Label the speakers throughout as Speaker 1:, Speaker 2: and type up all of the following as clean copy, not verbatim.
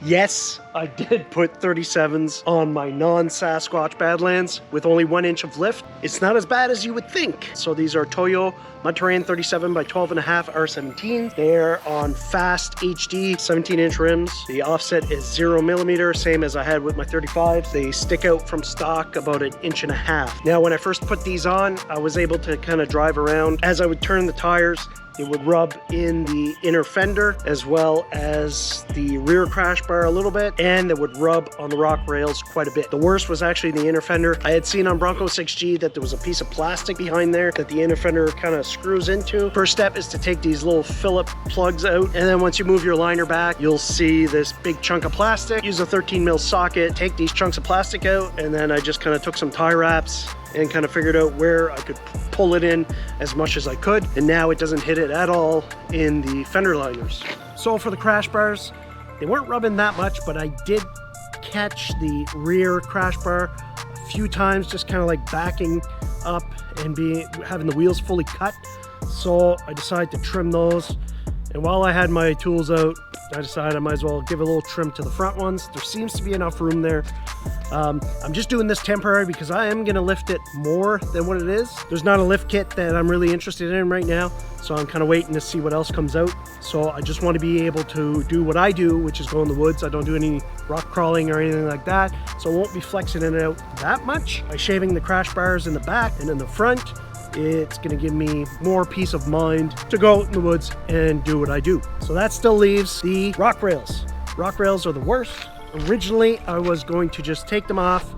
Speaker 1: Yes, I did put 37s on my non-Sasquatch Badlands with only 1 inch of lift. It's not as bad as you would think. So these are Toyo Mud Terrain 37 by 12.5 R17. They're on fast HD 17-inch rims. The offset is 0mm, same as I had with my 35s. They stick out from stock about 1.5 inches. Now, when I first put these on, I was able to kind of drive around. As I would turn the tires, it would rub in the inner fender as well as the rear crash bar a little bit, and it would rub on the rock rails quite a bit. The worst was actually the inner fender. I had seen on Bronco 6G that there was a piece of plastic behind there that the inner fender kind of screws into. First step is to take these little Phillip plugs out, and then once you move your liner back, you'll see this big chunk of plastic. Use a 13mm socket, take these chunks of plastic out, and then I just kind of took some tie wraps and kind of figured out where I could pull it in as much as I could, and now it doesn't hit it at all in the fender liners. So for the crash bars, they weren't rubbing that much, but I did catch the rear crash bar a few times, just kind of like backing up and having the wheels fully cut. So I decided to trim those, and while I had my tools out, I decided I might as well give a little trim to the front ones. There seems to be enough room there. I'm just doing this temporary because I am going to lift it more than what it is. There's not a lift kit that I'm really interested in right now, so I'm kind of waiting to see what else comes out. So I just want to be able to do what I do, which is go in the woods. I don't do any rock crawling or anything like that, so I won't be flexing it out that much. By shaving the crash bars in the back and in the front, it's going to give me more peace of mind to go out in the woods and do what I do. So that still leaves the rock rails. Rock rails are the worst. Originally, I was going to just take them off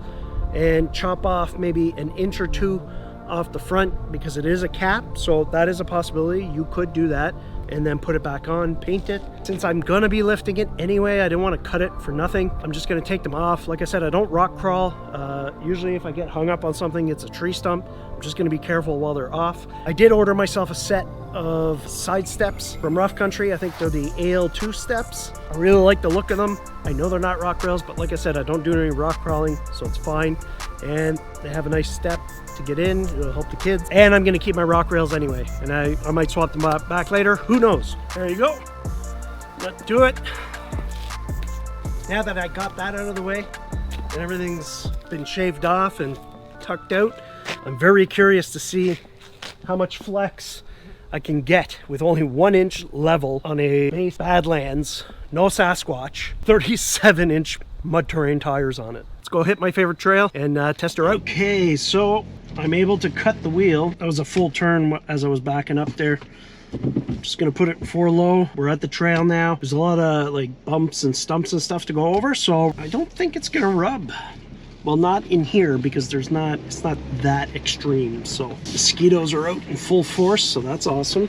Speaker 1: and chop off maybe 1 inch or 2 off the front because it is a cap, so that is a possibility. You could do that and then put it back on, paint it. Since I'm gonna be lifting it anyway, I didn't want to cut it for nothing. I'm just gonna take them off. Like I said, I don't rock crawl. Usually if I get hung up on something, it's a tree stump. I'm just gonna be careful while they're off. I did order myself a set of side steps from Rough Country. I think they're the AL2 steps. I really like the look of them. I know they're not rock rails, but like I said, I don't do any rock crawling, so it's fine. And they have a nice step to get in. It'll help the kids. And I'm gonna keep my rock rails anyway, and I might swap them back later. Who knows? There you go. Let's do it. Now that I got that out of the way and everything's been shaved off and tucked out, I'm very curious to see how much flex I can get with only 1 inch level on a base Badlands, no Sasquatch, 37-inch mud terrain tires on it. Let's go hit my favorite trail and test her out. Okay, so I'm able to cut the wheel. That was a full turn as I was backing up there. I'm just gonna put it 4 low. We're at the trail now. There's a lot of like bumps and stumps and stuff to go over, so I don't think it's gonna rub. Well, not in here because it's not that extreme. So mosquitoes are out in full force, so that's awesome.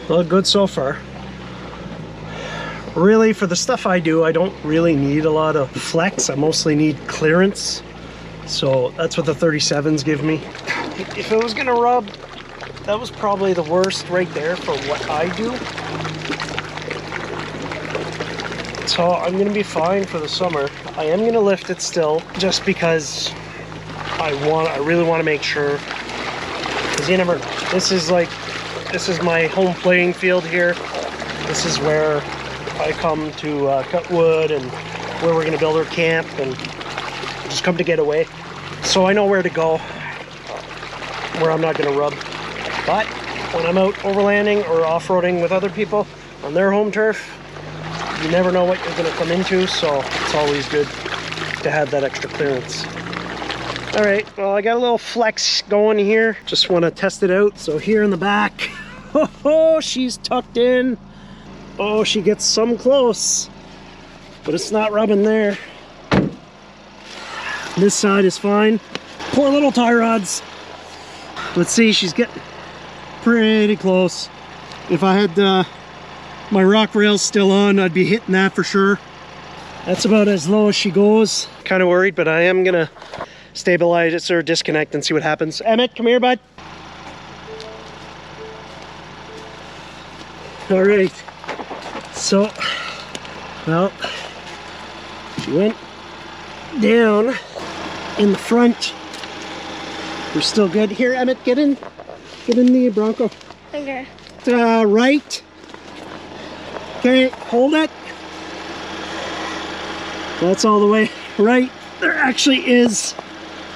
Speaker 1: Well, good so far. Really, for the stuff I do, I don't really need a lot of flex. I mostly need clearance. So that's what the 37s give me. If it was gonna rub, that was probably the worst right there for what I do. So I'm gonna be fine for the summer. I am gonna lift it still, just because I really want to make sure, because you never know. This is my home playing field here. This is where I come to cut wood and where we're gonna build our camp and just come to get away. So I know where to go, where I'm not gonna rub. But when I'm out overlanding or off-roading with other people on their home turf, you never know what you're gonna come into, so it's always good to have that extra clearance. All right, well, I got a little flex going here. Just wanna test it out. So here in the back, oh, she's tucked in. Oh, she gets some close, but it's not rubbing there. This side is fine. Poor little tie rods. Let's see, she's getting pretty close. If I had my rock rails still on, I'd be hitting that for sure. That's about as low as she goes. Kind of worried, but I am gonna stabilize or disconnect and see what happens. Emmett, come here, bud. All right, so, well, she went down in the front. We're still good. Here, Emmett, get in the Bronco.
Speaker 2: Okay.
Speaker 1: Right. Okay, hold it. That's all the way right. There actually is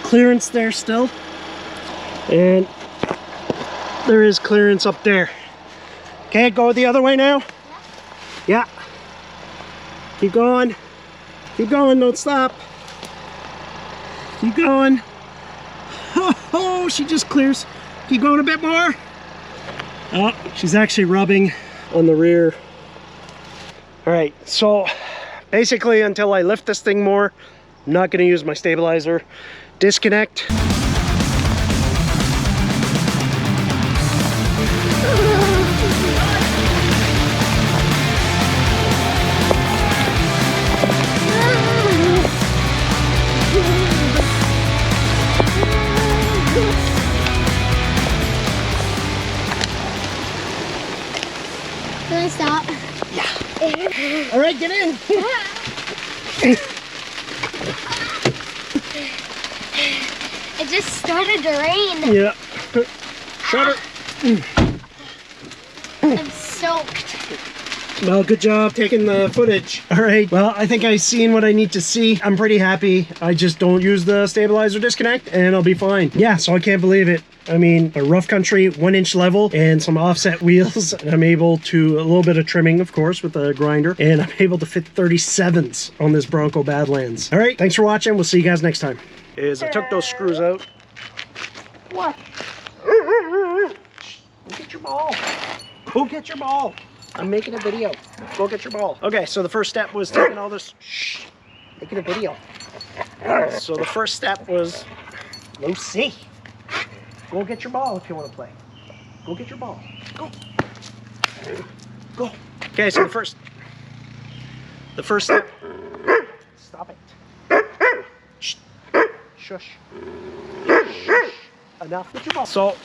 Speaker 1: clearance there still. And there is clearance up there. Okay, go the other way now. Yeah. Keep going. Keep going, don't stop. Keep going. Oh, she just clears. Keep going a bit more. Oh, she's actually rubbing on the rear. All right, so basically until I lift this thing more, I'm not gonna use my stabilizer. Disconnect.
Speaker 2: Can I stop?
Speaker 1: Yeah. All right, get in.
Speaker 2: It just started to rain.
Speaker 1: Yeah. Shut her.
Speaker 2: I'm soaked.
Speaker 1: Well, good job taking the footage. All right, well, I think I've seen what I need to see. I'm pretty happy. I just don't use the stabilizer disconnect and I'll be fine. Yeah, so I can't believe it. I mean, a rough country 1-inch level and some offset wheels. I'm able to, a little bit of trimming, of course, with a grinder, and I'm able to fit 37s on this Bronco Badlands. All right, thanks for watching. We'll see you guys next time. I took those screws out. What? Go get your ball. Go get your ball. I'm making a video. Go get your ball. Okay, so the first step was taking all this, making a video. So the first step was, Lucy, go get your ball if you want to play. Go get your ball. Go. Go. Okay, so the first step, stop it. Shh. Shush. Shush. Enough. Get your ball. So,